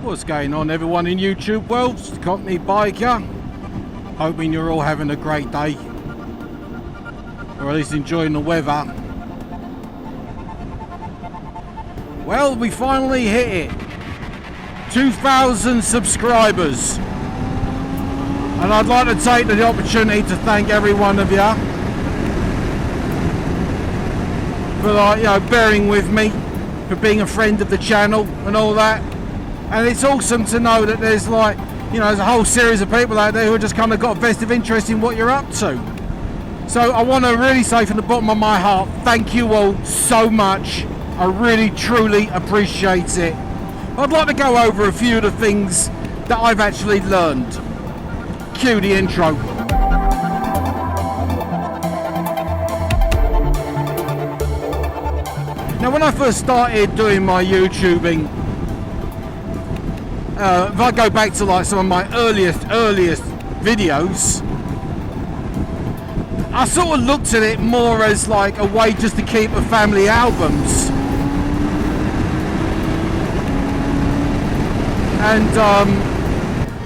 What's going on, everyone in YouTube world? It's Cockney Biker. Hoping you're all having a great day, or at least enjoying the weather. Well, we finally hit it. 2,000 subscribers. And I'd like to take the opportunity to thank every one of you for bearing with me, for being a friend of the channel and all that. And it's awesome to know that there's there's a whole series of people out there who just kind of got a vested interest in what you're up to. So I want to really say from the bottom of my heart, thank you all so much. I really truly appreciate it. I'd like to go over a few of the things that I've actually learned. Cue the intro. Now, when I first started doing my YouTubing, if I go back to some of my earliest videos, I sort of looked at it more as like a way just to keep the family albums.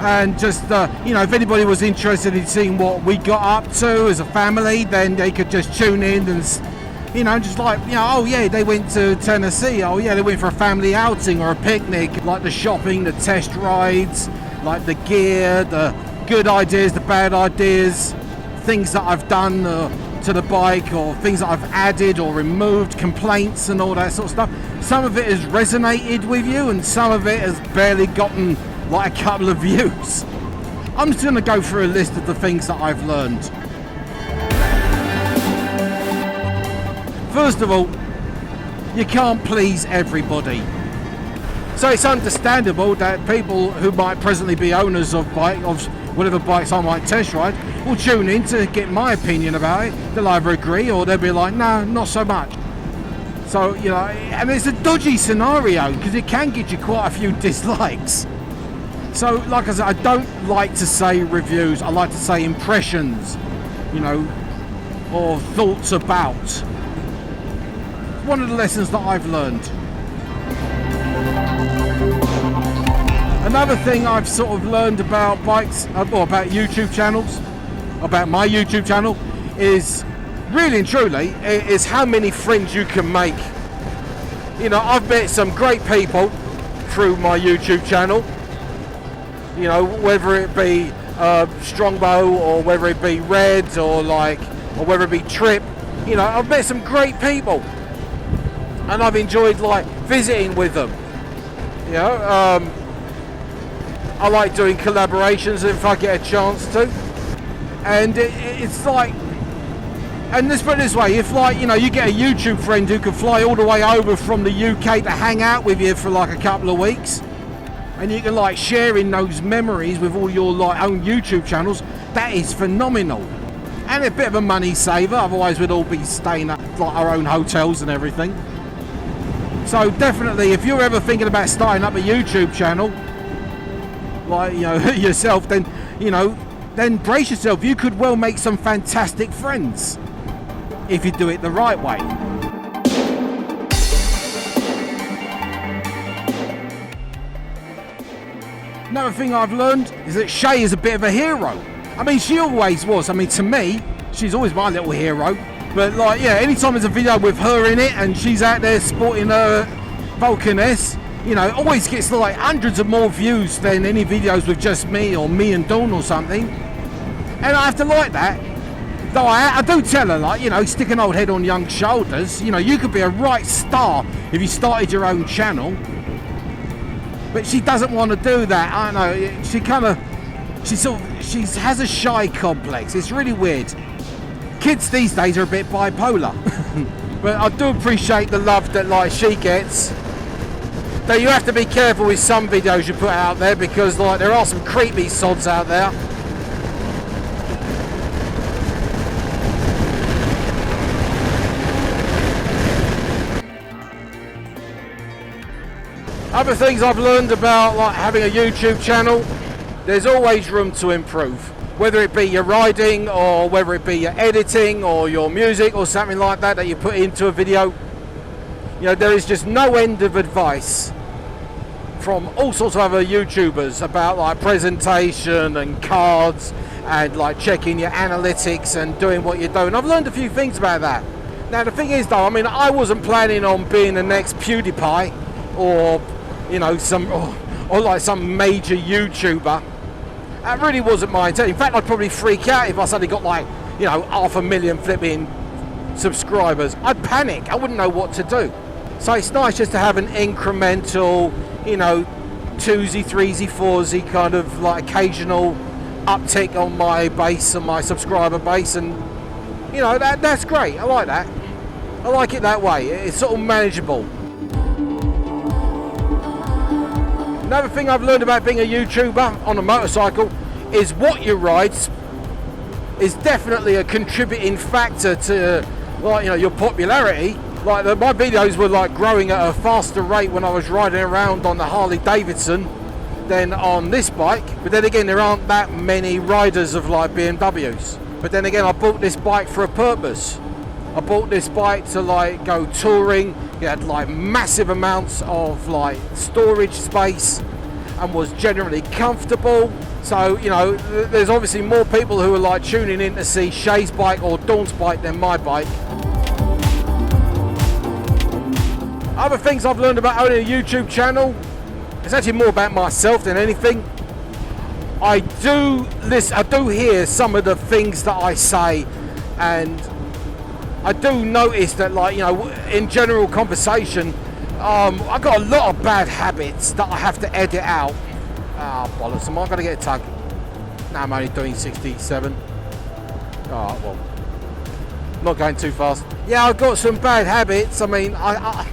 And just if anybody was interested in seeing what we got up to as a family, then they could just tune in and oh yeah, they went to Tennessee, oh yeah, they went for a family outing or a picnic, like the shopping, the test rides, like the gear, the good ideas, the bad ideas, things that I've done to the bike, or things that I've added or removed, complaints and all that sort of stuff. Some of it has resonated with you and some of it has barely gotten like a couple of views. I'm just going to go through a list of the things that I've learned. First of all, you can't please everybody. So it's understandable that people who might presently be owners of whatever bikes I might test ride will tune in to get my opinion about it. They'll either agree or they'll be like, no, not so much. So, and it's a dodgy scenario because it can get you quite a few dislikes. So, like I said, I don't like to say reviews. I like to say impressions, or thoughts about. One of the lessons that I've learned. Another thing I've sort of learned about bikes, or about YouTube channels, about my YouTube channel, is really and truly is how many friends you can make. I've met some great people through my YouTube channel. Whether it be Strongbow, or whether it be Red, or whether it be Trip. I've met some great people, and I've enjoyed visiting with them. I like doing collaborations if I get a chance to, and it's and let's put it this way, if you get a YouTube friend who can fly all the way over from the UK to hang out with you for a couple of weeks, and you can share in those memories with all your own YouTube channels, that is phenomenal. And a bit of a money saver, otherwise we'd all be staying at our own hotels and everything. So definitely, if you're ever thinking about starting up a YouTube channel, yourself, then brace yourself. You could well make some fantastic friends if you do it the right way. Another thing I've learned is that Shay is a bit of a hero. I mean, she always was. I mean, to me, she's always my little hero. But anytime there's a video with her in it and she's out there sporting her Vulcan S, always gets hundreds of more views than any videos with just me or me and Dawn or something. And I have to like that. Though I do tell her, stick an old head on young shoulders. You could be a right star if you started your own channel. But she doesn't want to do that. I know. She has a shy complex. It's really weird. Kids these days are a bit bipolar. But I do appreciate the love that she gets. Though you have to be careful with some videos you put out there, because there are some creepy sods out there. Other things I've learned about having a YouTube channel, there's always room to improve. Whether it be your riding, or whether it be your editing, or your music, or something like that you put into a video. There is just no end of advice from all sorts of other YouTubers about like presentation and cards and like checking your analytics and doing what you're doing. I've learned a few things about that. Now the thing is though, I mean, I wasn't planning on being the next PewDiePie or, you know, or like some major YouTuber. That really wasn't my intent. In fact, I'd probably freak out if I suddenly got like, you know, 500,000 flipping subscribers. I'd panic. I wouldn't know what to do. So it's nice just to have an incremental, you know, 2s, 3s, 4s kind of like occasional uptick on my base, on my subscriber base, and you know, that's great. I like that. I like it that way. It's sort of manageable. Another thing I've learned about being a YouTuber on a motorcycle is what you ride is definitely a contributing factor to, like, you know, your popularity. Like my videos were like growing at a faster rate when I was riding around on the Harley Davidson than on this bike. But then again, there aren't that many riders of like BMWs. But then again, I bought this bike for a purpose. I bought this bike to like go touring. It had like massive amounts of like storage space and was generally comfortable. So, you know, there's obviously more people who are like tuning in to see Shay's bike or Dawn's bike than my bike. Other things I've learned about owning a YouTube channel, it's actually more about myself than anything. I do hear some of the things that I say, and I do notice that, like, you know, in general conversation, I've got a lot of bad habits that I have to edit out. Bollocks, am I going to get a tug? No, I'm only doing 67. Oh, well, not going too fast. Yeah, I've got some bad habits. I mean, I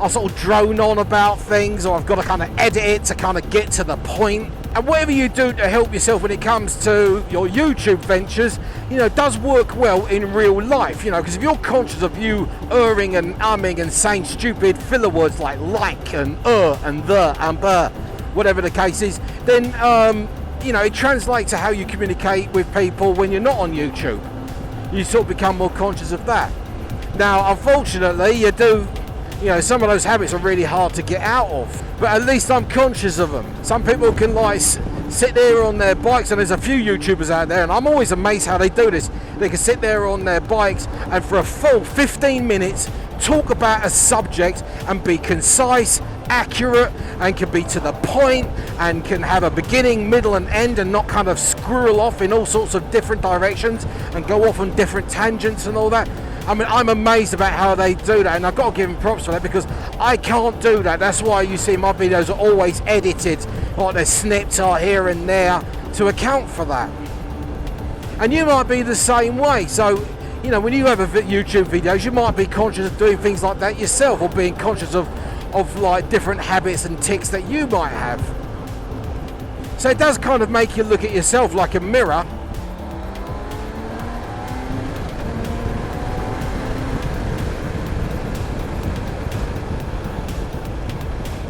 sort of drone on about things, or I've got to kind of edit it to kind of get to the point. And whatever you do to help yourself when it comes to your YouTube ventures, you know, does work well in real life, you know, because if you're conscious of you erring and umming and saying stupid filler words like and the and the, whatever the case is, then, you know, it translates to how you communicate with people when you're not on YouTube. You sort of become more conscious of that. Now, unfortunately, you know, some of those habits are really hard to get out of, but at least I'm conscious of them. Some people can like sit there on their bikes, and there's a few YouTubers out there, and I'm always amazed how they do this. They can sit there on their bikes and for a full 15 minutes talk about a subject and be concise, accurate, and can be to the point, and can have a beginning, middle and end, and not kind of squirrel off in all sorts of different directions and go off on different tangents and all that. I mean, I'm amazed about how they do that, and I've got to give them props for that, because I can't do that. That's why you see my videos are always edited, like they're snipped here and there to account for that. And you might be the same way. So, you know, when you have YouTube videos, you might be conscious of doing things like that yourself, or being conscious of like different habits and tics that you might have. So it does kind of make you look at yourself like a mirror.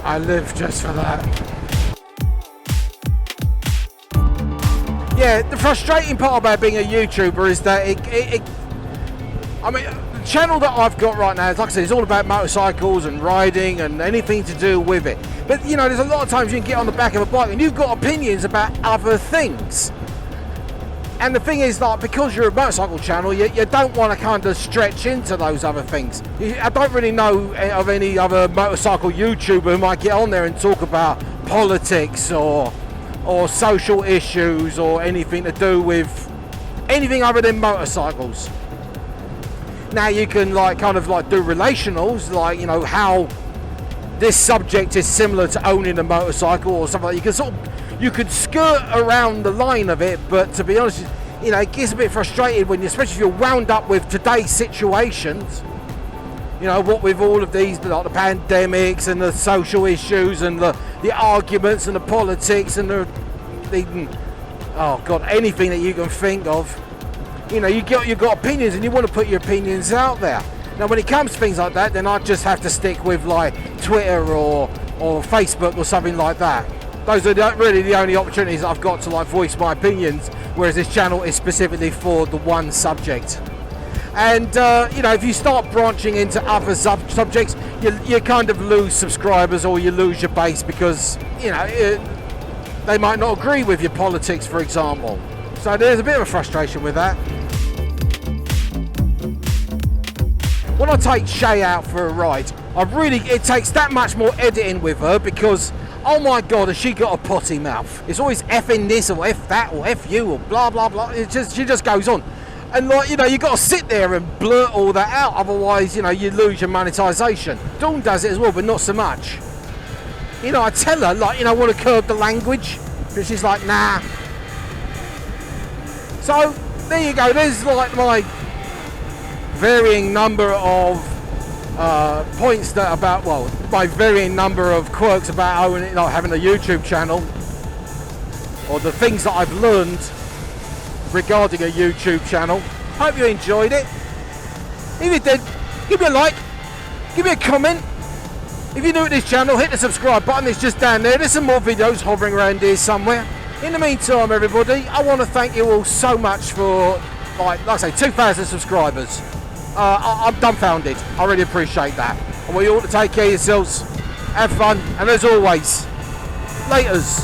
I live just for that. Yeah, the frustrating part about being a YouTuber is that I mean, the channel that I've got right now, like I said, it's all about motorcycles and riding and anything to do with it. But, you know, there's a lot of times you can get on the back of a bike and you've got opinions about other things. And the thing is, like, because you're a motorcycle channel, you don't want to kind of stretch into those other things. I don't really know of any other motorcycle YouTuber who might get on there and talk about politics or social issues or anything to do with anything other than motorcycles. Now you can like kind of like do relationals, like, you know, how this subject is similar to owning a motorcycle or something like that. You could skirt around the line of it, but to be honest, you know, it gets a bit frustrated when especially if you're wound up with today's situations, you know, what with all of these, like the pandemics and the social issues and the arguments and the politics and the oh god, anything that you can think of. You know, you've got opinions and you want to put your opinions out there. Now when it comes to things like that, then I just have to stick with like Twitter or Facebook or something like that. Those are really the only opportunities I've got to like voice my opinions, whereas this channel is specifically for the one subject. And if you start branching into other subjects, you kind of lose subscribers or you lose your base because they might not agree with your politics, for example. So there's a bit of a frustration with that. When I take Shay out for a ride, it takes that much more editing with her because, oh my God, has she got a potty mouth? It's always effing this or F that or F you or blah, blah, blah. She just goes on. And you got to sit there and blurt all that out, otherwise, you lose your monetization. Dawn does it as well, but not so much. I tell her, I want to curb the language, but she's like, nah. So, there you go, there's my varying number of points that about, my varying number of quirks about having a YouTube channel, or the things that I've learned regarding a YouTube channel. Hope you enjoyed it. If you did, give me a like, give me a comment. If you're new to this channel, hit the subscribe button, it's just down there. There's some more videos hovering around here somewhere. In the meantime, everybody, I want to thank you all so much for, like I say, 2,000 subscribers. I'm dumbfounded. I really appreciate that. I want you all to take care of yourselves, have fun, and as always, laters.